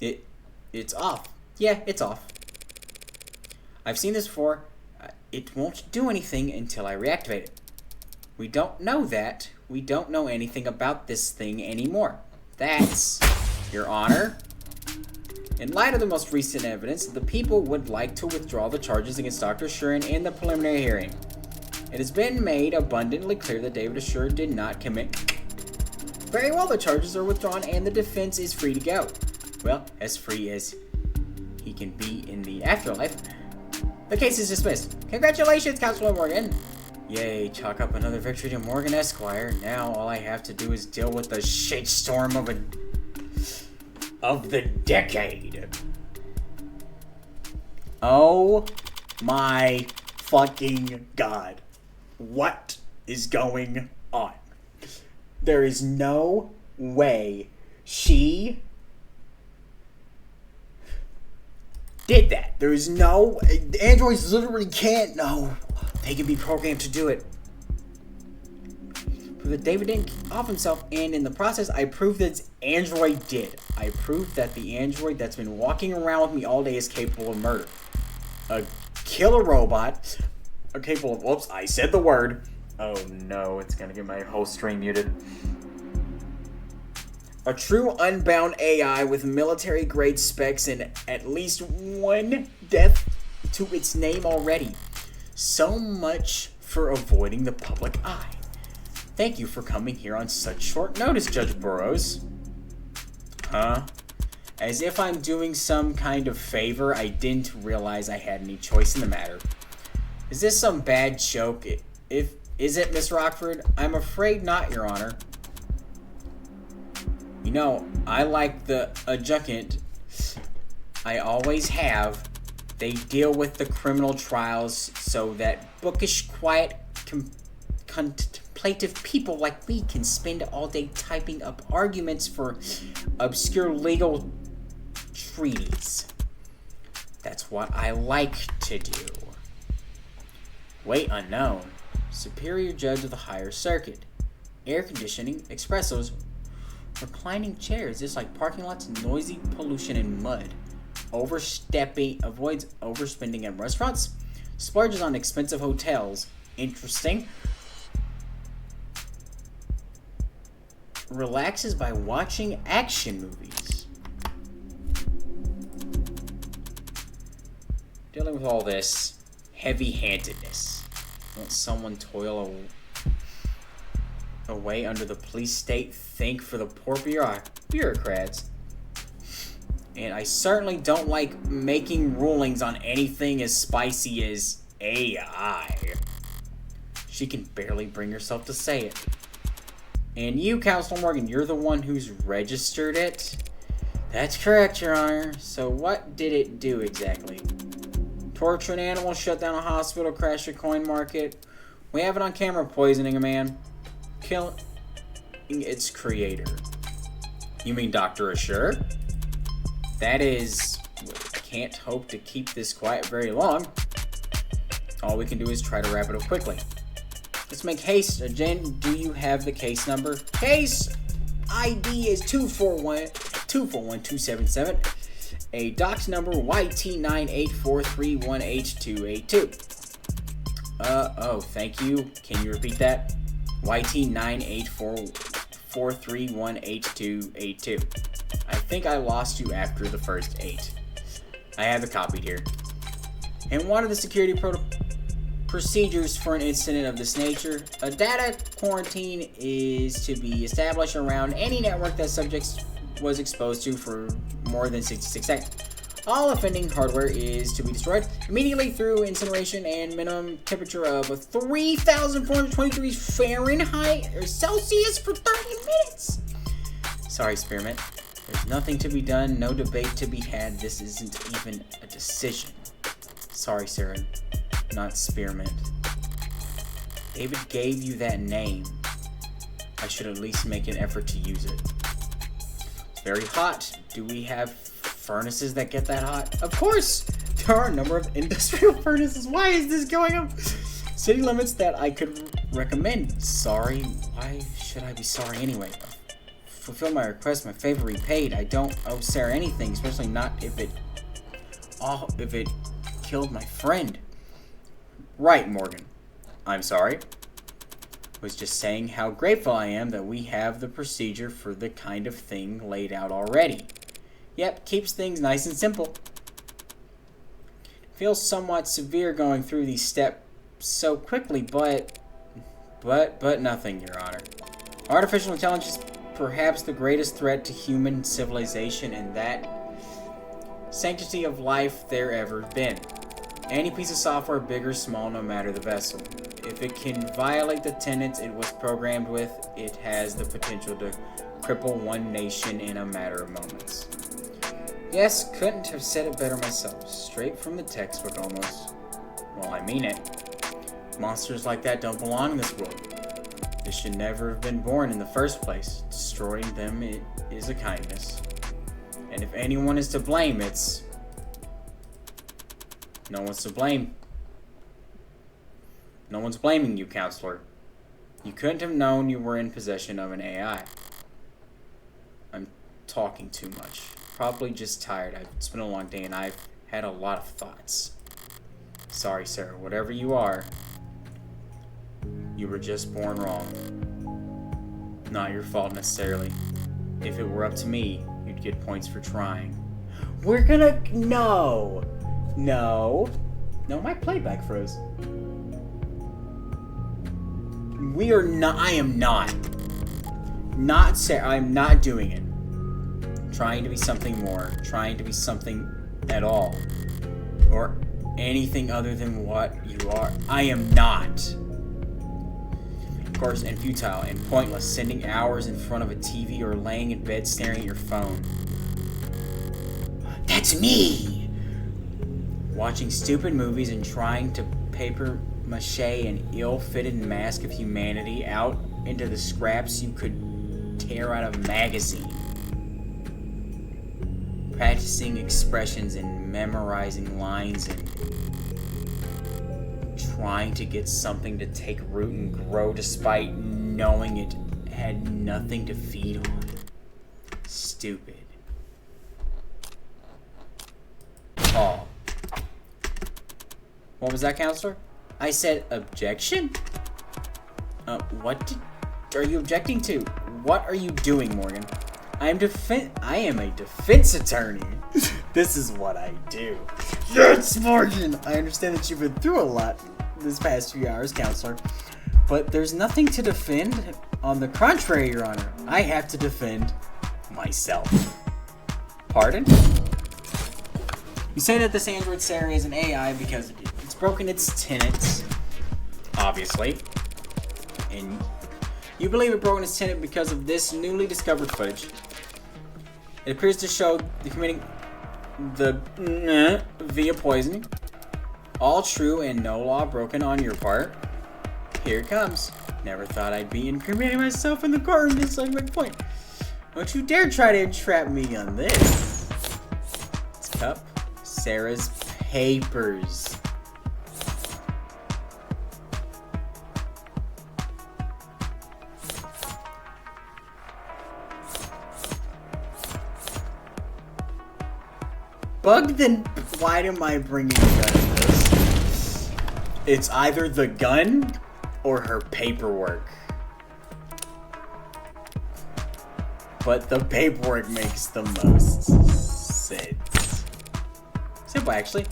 It's off. Yeah, it's off. I've seen this before. It won't do anything until I reactivate it. We don't know that. We don't know anything about this thing anymore. That's, Your Honor. In light of the most recent evidence, the people would like to withdraw the charges against Dr. Shurin in the preliminary hearing. It has been made abundantly clear that David Assure did not commit. Very well, the charges are withdrawn and the defense is free to go. Well, as free as he can be in the afterlife. The case is dismissed. Congratulations, Counselor Morgan. Yay, chalk up another victory to Morgan Esquire. Now all I have to do is deal with the shitstorm of the decade. Oh my fucking god. What is going on? There is no way she did that. There is no... Androids literally can't. No. They can be programmed to do it. Prove that David didn't off himself, and in the process, I proved that Android did. I proved that the Android that's been walking around with me all day is capable of murder. A killer robot... capable of... Whoops, I said the word. Oh no, it's gonna get my whole stream muted. A true unbound AI with military-grade specs and at least one death to its name already. So much for avoiding the public eye. Thank you for coming here on such short notice, Judge Burroughs. Huh? As if I'm doing some kind of favor, I didn't realize I had any choice in the matter. Is this some bad joke? Is it, Miss Rockford? I'm afraid not, Your Honor. You know, I like the adjunct. I always have. They deal with the criminal trials so that bookish, quiet, contemplative people like me can spend all day typing up arguments for obscure legal treaties. That's what I like to do. Weight unknown. Superior judge of the higher circuit. Air conditioning, espressos, reclining chairs, just like parking lots, noisy pollution and mud. Avoids overspending at restaurants. Splurges on expensive hotels. Interesting. Relaxes by watching action movies. Dealing with all this heavy-handedness. Won't someone toil away under the police state? Think for the poor bureaucrats. And I certainly don't like making rulings on anything as spicy as AI. She can barely bring herself to say it. And you, Counselor Morgan, you're the one who's registered it? That's correct, Your Honor. So what did it do exactly? Torture an animal, shut down a hospital, crash a coin market. We have it on camera poisoning a man. Killing its creator. You mean Dr. Assure? That is... I can't hope to keep this quiet very long. All we can do is try to wrap it up quickly. Let's make haste. Jen, do you have the case number? Case ID is 241-277. A docs number YT98431H282. Oh, thank you. Can you repeat that? YT98431H282. I think I lost you after the first 8. I have it copied here. And what are the security procedures for an incident of this nature? A data quarantine is to be established around any network that subjects was exposed to for more than 66 seconds. All offending hardware is to be destroyed immediately through incineration and minimum temperature of 3,423 Fahrenheit or Celsius for 30 minutes. Sorry, Spearmint. There's nothing to be done, no debate to be had. This isn't even a decision. Sorry, Sarah. Not Spearmint. David gave you that name. I should at least make an effort to use it. It's very hot. Do we have furnaces that get that hot? Of course! There are a number of industrial furnaces. Why is this going up? City limits that I could recommend. Sorry. Why should I be sorry anyway? fulfill my request, my favor repaid. I don't owe Sarah anything, especially not if it killed my friend. Right, Morgan. I'm sorry. Was just saying how grateful I am that we have the procedure for the kind of thing laid out already. Yep, keeps things nice and simple. Feels somewhat severe going through these steps so quickly, but nothing, Your Honor. Artificial intelligence is perhaps the greatest threat to human civilization and that sanctity of life there ever been. Any piece of software, big or small, no matter the vessel. If it can violate the tenets it was programmed with, it has the potential to cripple one nation in a matter of moments. Yes, couldn't have said it better myself. Straight from the textbook almost. Well, I mean it. Monsters like that don't belong in this world. They should never have been born in the first place. Destroying them is a kindness. And if anyone is to blame, it's... No one's to blame. No one's blaming you, Counselor. You couldn't have known you were in possession of an AI. I'm talking too much. Probably just tired. It's been a long day and I've had a lot of thoughts. Sorry, Sarah. Whatever you are, you were just born wrong. Not your fault necessarily. If it were up to me, you'd get points for trying. We're gonna... No! No, my playback froze. We are not... I am not. Not Sarah. I'm not doing it. Trying to be something more. Trying to be something at all. Or anything other than what you are. I am not. Of course, and futile and pointless. Sending hours in front of a TV or laying in bed staring at your phone. That's me! Watching stupid movies and trying to paper mache an ill-fitted mask of humanity out into the scraps you could tear out of a magazine. Practicing expressions and memorizing lines and trying to get something to take root and grow despite knowing it had nothing to feed on. Stupid. Paul. What was that, Counselor? I said objection? What are you objecting to? What are you doing, Morgan? I am a defense attorney. This is what I do. Yes, Morgan! I understand that you've been through a lot this past few hours, Counselor. But there's nothing to defend. On the contrary, Your Honor, I have to defend myself. Pardon? You say that this android Sarah is an AI because it's broken its tenets, obviously. And you believe it broken its tenet because of this newly discovered footage. It appears to show the committing the via poisoning. All true and no law broken on your part. Here it comes. Never thought I'd be incriminating myself in the courtroom. This is like my point. Don't you dare try to entrap me on this. This cup. Sarah's papers. Bugged, then why am I bringing gun to this? It's either the gun or her paperwork. But the paperwork makes the most sense. Simple, actually.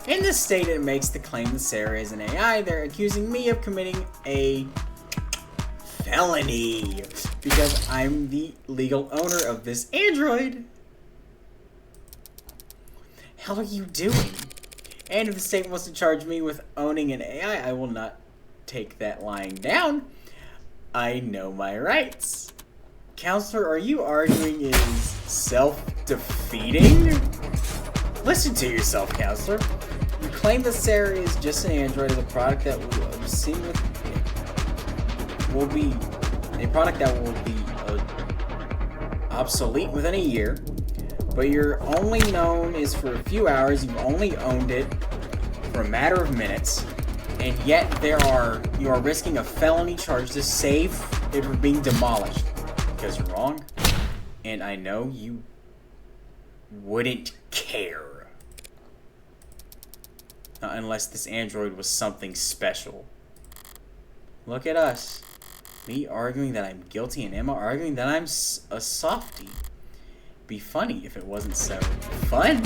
In this state, it makes the claim that Sarah is an AI. They're accusing me of committing a felony because I'm the legal owner of this android. Hell are you doing? And if the state wants to charge me with owning an AI, I will not take that lying down. I know my rights. Counselor, are you arguing is self-defeating? Listen to yourself, Counselor. You claim that Sarah is just an android as a product that will be obsolete within a year. But you're only known is for a few hours. You've only owned it for a matter of minutes, and yet you are risking a felony charge to save it from being demolished because you're wrong. And I know you wouldn't care. Not unless this android was something special. Look at us. Me arguing that I'm guilty and Emma arguing that I'm a softie. Be funny if it wasn't so fun.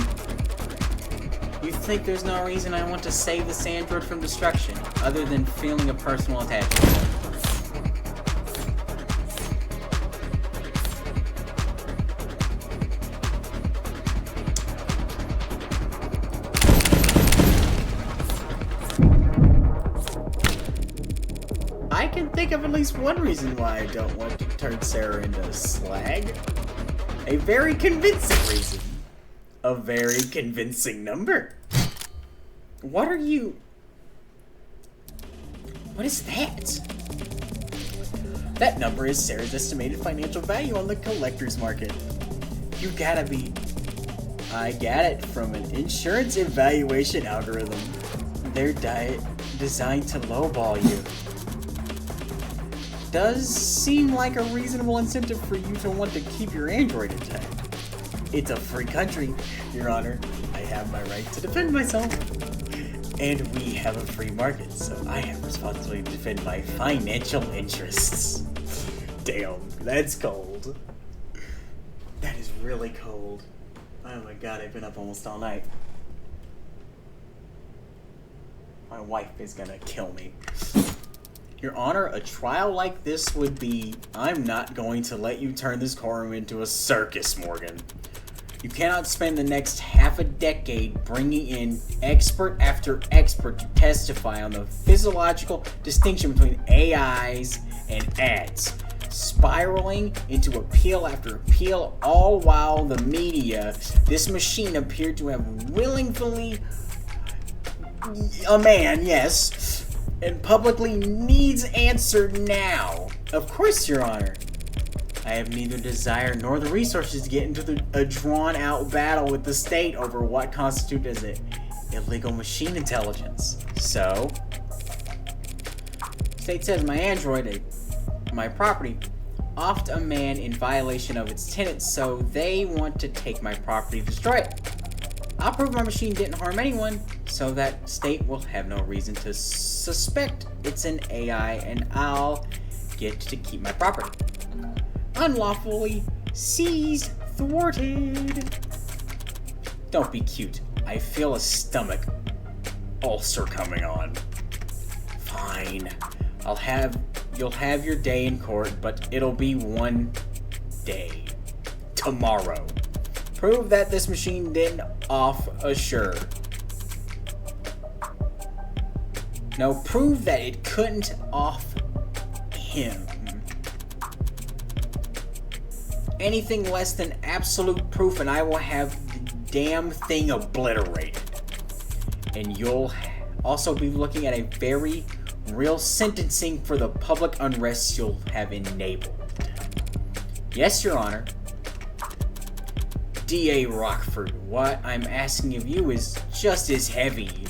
You think there's no reason I want to save this android from destruction, other than feeling a personal attachment? I can think of at least one reason why I don't want to turn Sarah into slag. A very convincing reason. A very convincing number. What are you... What is that? That number is Sarah's estimated financial value on the collector's market. You gotta be... I got it from an insurance evaluation algorithm. They're designed to lowball you. Does seem like a reasonable incentive for you to want to keep your android intact. It's a free country, Your Honor. I have my right to defend myself. And we have a free market, so I have responsibility to defend my financial interests. Damn, that's cold. That is really cold. Oh my god, I've been up almost all night. My wife is gonna kill me. Your Honor, a trial like this would be... I'm not going to let you turn this courtroom into a circus, Morgan. You cannot spend the next half a decade bringing in expert after expert to testify on the physiological distinction between AIs and ads, spiraling into appeal after appeal, all while the media, this machine appeared to have willingly... A man, yes... and publicly needs answered now. Of course, Your Honor. I have neither desire nor the resources to get into a drawn-out battle with the state over what constitutes as illegal machine intelligence. So, state says my android, my property, offed a man in violation of its tenets, so they want to take my property, destroy it. I'll prove my machine didn't harm anyone, so that state will have no reason to suspect it's an AI, and I'll get to keep my property. Unlawfully seized, thwarted. Don't be cute. I feel a stomach ulcer coming on. Fine. You'll have your day in court, but it'll be one day. Tomorrow. Prove that this machine didn't off assure. No, prove that it couldn't off him. Anything less than absolute proof and I will have the damn thing obliterated. And you'll also be looking at a very real sentencing for the public unrest you'll have enabled. Yes, Your Honor. D.A. Rockford, what I'm asking of you is just as heavy.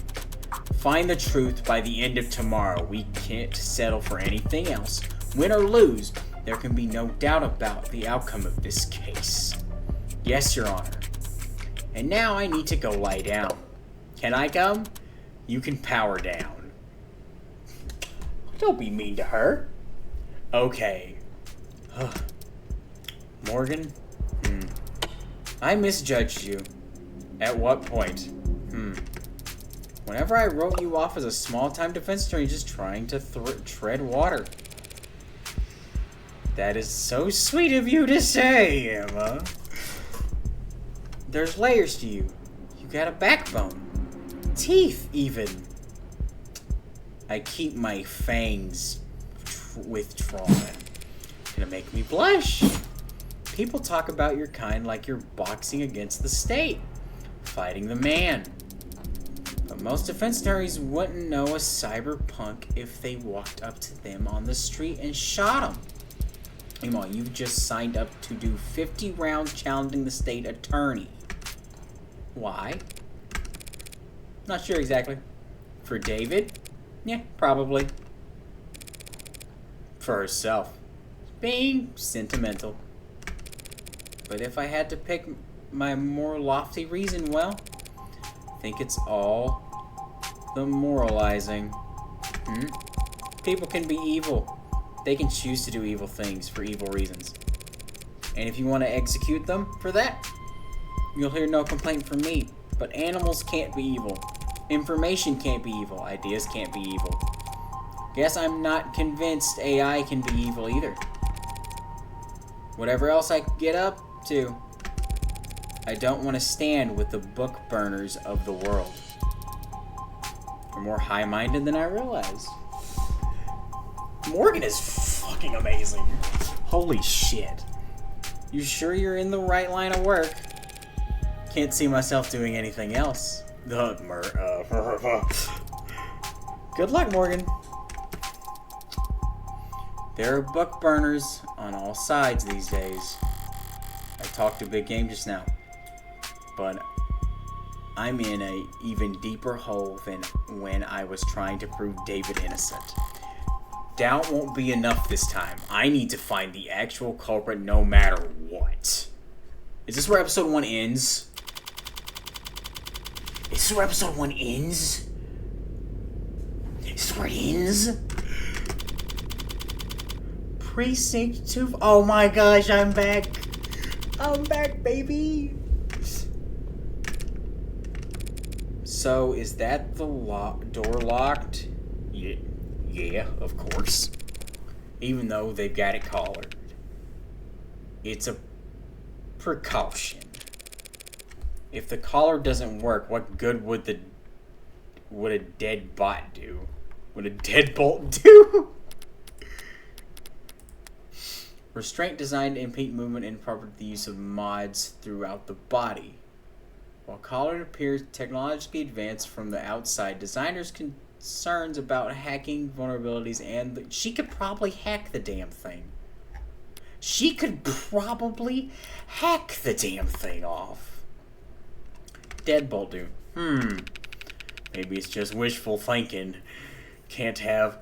Find the truth by the end of tomorrow. We can't settle for anything else. Win or lose, there can be no doubt about the outcome of this case. Yes, Your Honor. And now I need to go lie down. Can I come? You can power down. Don't be mean to her. Okay. Morgan? I misjudged you. At what point? Whenever I wrote you off as a small-time defense attorney just trying to tread water. That is so sweet of you to say, Emma. There's layers to you. You got a backbone. Teeth, even. I keep my fangs withdrawn. Gonna make me blush. People talk about your kind like you're boxing against the state, fighting the man. But most defense attorneys wouldn't know a cyberpunk if they walked up to them on the street and shot him. Meanwhile, you've just signed up to do 50 rounds challenging the state attorney. Why? Not sure exactly. For David? Yeah, probably. For herself. Being sentimental. But if I had to pick my more lofty reason, well, I think it's all the moralizing. People can be evil. They can choose to do evil things for evil reasons. And if you want to execute them for that, you'll hear no complaint from me. But animals can't be evil. Information can't be evil. Ideas can't be evil. Guess I'm not convinced AI can be evil either. Whatever else I get up to, I don't want to stand with the book burners of the world. They're more high-minded than I realized. Morgan is fucking amazing. Holy shit. You sure you're in the right line of work? Can't see myself doing anything else. Good luck, Morgan. There are book burners on all sides these days. I talked a big game just now, but I'm in a even deeper hole than when I was trying to prove David innocent. Doubt won't be enough this time. I need to find the actual culprit no matter what. Is this where episode 1 ends? Is this where episode 1 ends? Is this where it ends? Precinct 2. Oh my gosh, I'm back. I'm back, baby. So, is that the door locked? Yeah, of course. Even though they've got it collared. It's a precaution. If the collar doesn't work, what good would a dead bot do? Would a deadbolt do? Restraint designed to impede movement and incorporate the use of mods throughout the body. While collar appears technologically advanced from the outside, designers' concerns about hacking vulnerabilities and she could probably hack the damn thing. She could probably hack the damn thing off. Deadbolt do. Maybe it's just wishful thinking. Can't have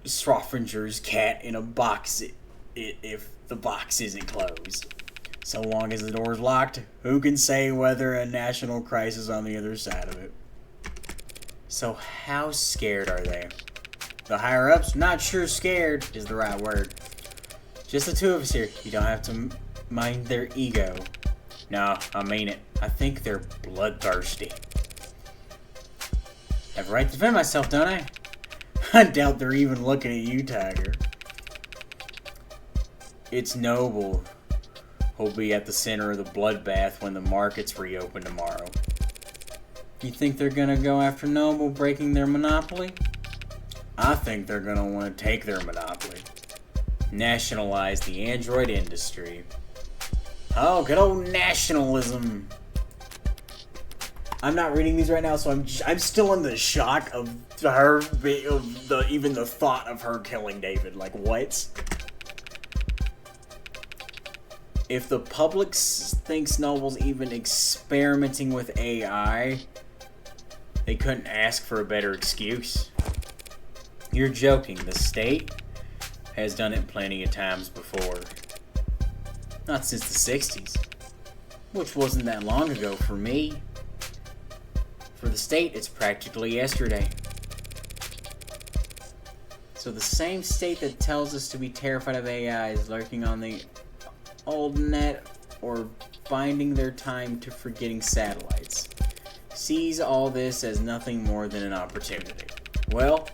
Schrodinger's cat in a box if the box isn't closed. So long as the door's locked, who can say whether a national crisis on the other side of it? So how scared are they? The higher-ups? Not sure scared is the right word. Just the two of us here. You don't have to mind their ego. No, I mean it. I think they're bloodthirsty. I have a right to defend myself, don't I? I doubt they're even looking at you, Tiger. It's Noble who'll be at the center of the bloodbath when the markets reopen tomorrow. You think they're gonna go after Noble breaking their monopoly? I think they're gonna want to take their monopoly. Nationalize the android industry. Oh, good old nationalism. I'm not reading these right now, so I'm still in the shock of her, even the thought of her killing David. Like, what? If the public thinks Noble's even experimenting with AI, they couldn't ask for a better excuse. You're joking. The state has done it plenty of times before. Not since the 60s. Which wasn't that long ago for me. For the state, it's practically yesterday. So the same state that tells us to be terrified of AI is lurking on the old net or binding their time to forgetting satellites. Sees all this as nothing more than an opportunity. Well,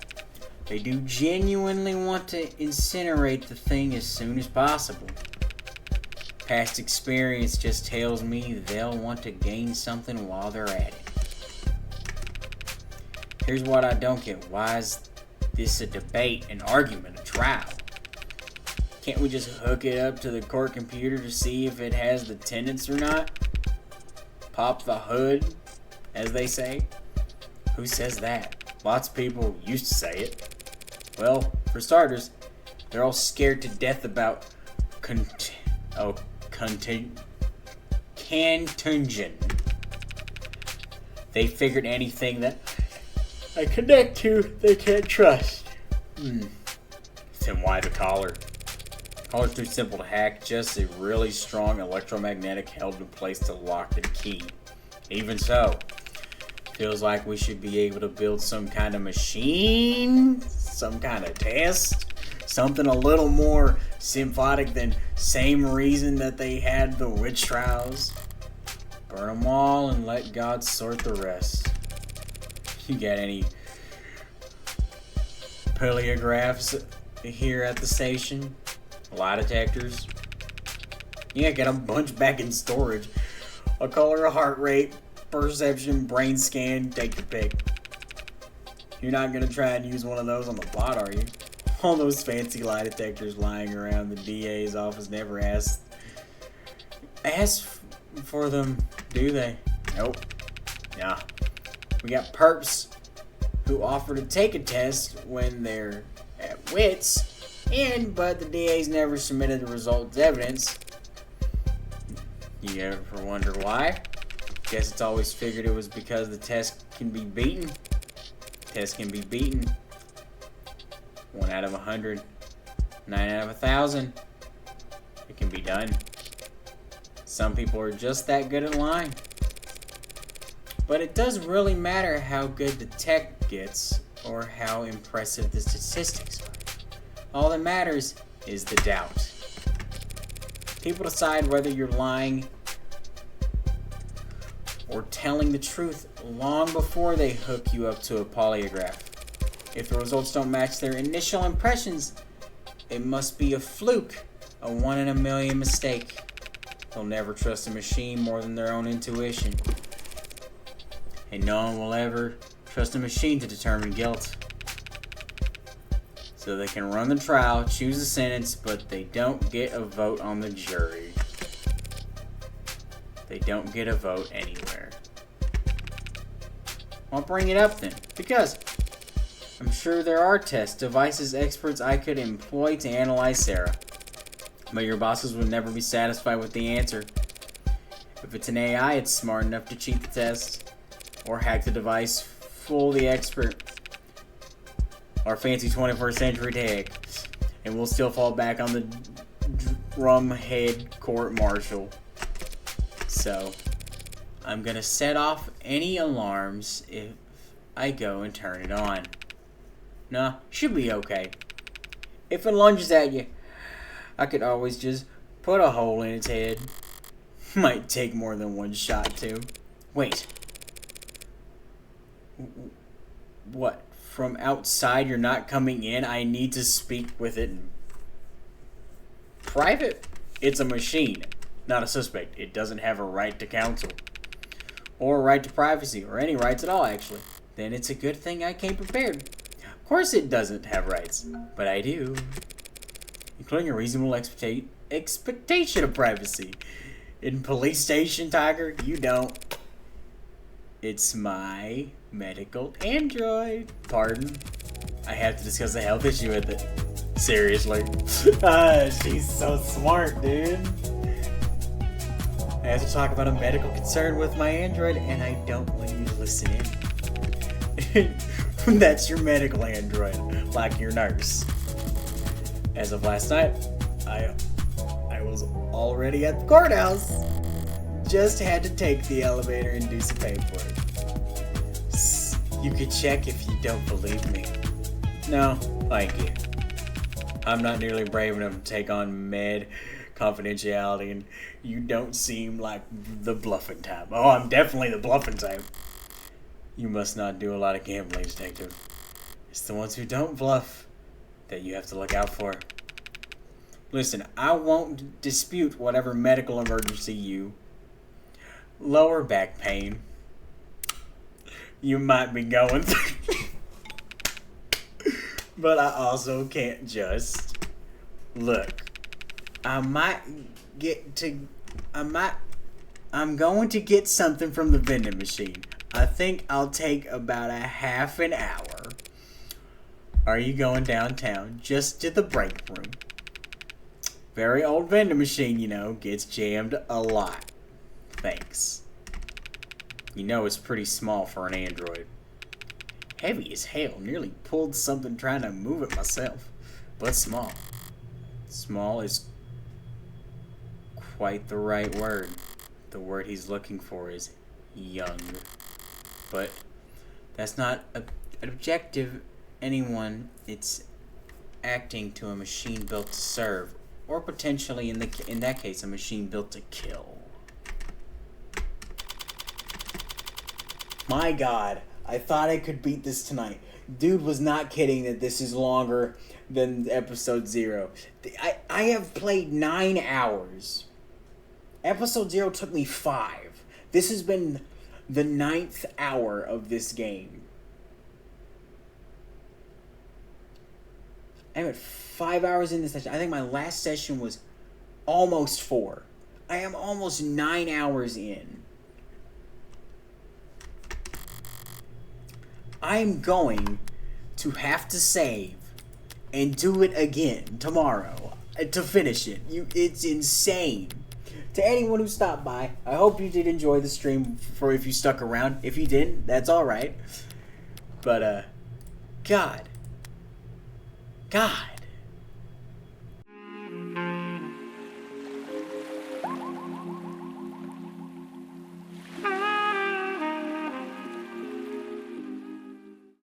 they do genuinely want to incinerate the thing as soon as possible. Past experience just tells me they'll want to gain something while they're at it. Here's what I don't get. Why is this a debate, an argument, a trial? Can't we just hook it up to the court computer to see if it has the tenants or not? Pop the hood, as they say? Who says that? Lots of people used to say it. Well, for starters, they're all scared to death about contagion. They figured anything that I connect to, they can't trust. Then why the collar? Color's too simple to hack, just a really strong electromagnetic held in place to lock the key. Even so, feels like we should be able to build some kind of machine, some kind of test, something a little more symphonic than same reason that they had the witch trials. Burn them all and let God sort the rest. You got any polygraphs here at the station? Lie detectors? Yeah, get a bunch back in storage. A color, a heart rate, perception, brain scan, take your pick. You're not gonna try and use one of those on the plot, are you? All those fancy lie detectors lying around the DA's office never ask for them, do they? Nope. Nah. We got perps who offer to take a test when they're at wits, but the DA's never submitted the results evidence. You ever wonder why? Guess it's always figured it was because the test can be beaten. Test can be beaten. 1 out of 100. 9 out of 1,000. It can be done. Some people are just that good at lying. But it doesn't really matter how good the tech gets or how impressive the statistics are. All that matters is the doubt. People decide whether you're lying or telling the truth long before they hook you up to a polygraph. If the results don't match their initial impressions, it must be a fluke, a 1 in a million mistake. They'll never trust a machine more than their own intuition. And no one will ever trust a machine to determine guilt. So they can run the trial, choose a sentence, but they don't get a vote on the jury. They don't get a vote anywhere. I'll bring it up then, because I'm sure there are test devices experts I could employ to analyze Sarah. But your bosses would never be satisfied with the answer. If it's an AI, it's smart enough to cheat the test, or hack the device, fool the expert, or fancy 21st century tech, and we'll still fall back on the drumhead court-martial. So, I'm gonna set off any alarms if I go and turn it on. Nah, should be okay. If it lunges at you, I could always just put a hole in its head. Might take more than one shot too. Wait. What? From outside you're not coming in? I need to speak with it in private? It's a machine, not a suspect. It doesn't have a right to counsel. Or a right to privacy, or any rights at all, actually. Then it's a good thing I came prepared. Of course it doesn't have rights, but I do. Including a reasonable expectation of privacy. In Police Station, Tiger, you don't. It's my medical android. Pardon? I have to discuss a health issue with it. Seriously. She's so smart, dude. I have to talk about a medical concern with my android, and I don't want you to listen in. That's your medical android, like your nurse. As of last night, I was already at the courthouse. Just had to take the elevator and do some paperwork. You could check if you don't believe me. No, thank you. I'm not nearly brave enough to take on med confidentiality, and you don't seem like the bluffing type. Oh, I'm definitely the bluffing type. You must not do a lot of gambling, detective. It's the ones who don't bluff that you have to look out for. Listen, I won't dispute whatever medical emergency you... Lower back pain you might be going through. But I also can't just... Look, I'm going to get something from the vending machine. I think I'll take about a half an hour. Are you going downtown? Just to the break room. Very old vending machine, you know, gets jammed a lot. Thanks. You know it's pretty small for an android. Heavy as hell. Nearly pulled something trying to move it myself. But small. Small is quite the right word. The word he's looking for is young. But that's not an objective anyone. It's acting to a machine built to serve, or potentially in that case a machine built to kill. My God, I thought I could beat this tonight. Dude was not kidding that this is longer than episode 0. I have played 9 hours. Episode 0 took me 5. This has been the 9th hour of this game. I'm at 5 hours in this session. I think my last session was almost 4. I am almost 9 hours in. I'm going to have to save and do it again tomorrow to finish it. It's insane. To anyone who stopped by, I hope you did enjoy the stream. For if you stuck around, if you didn't, that's all right. But God.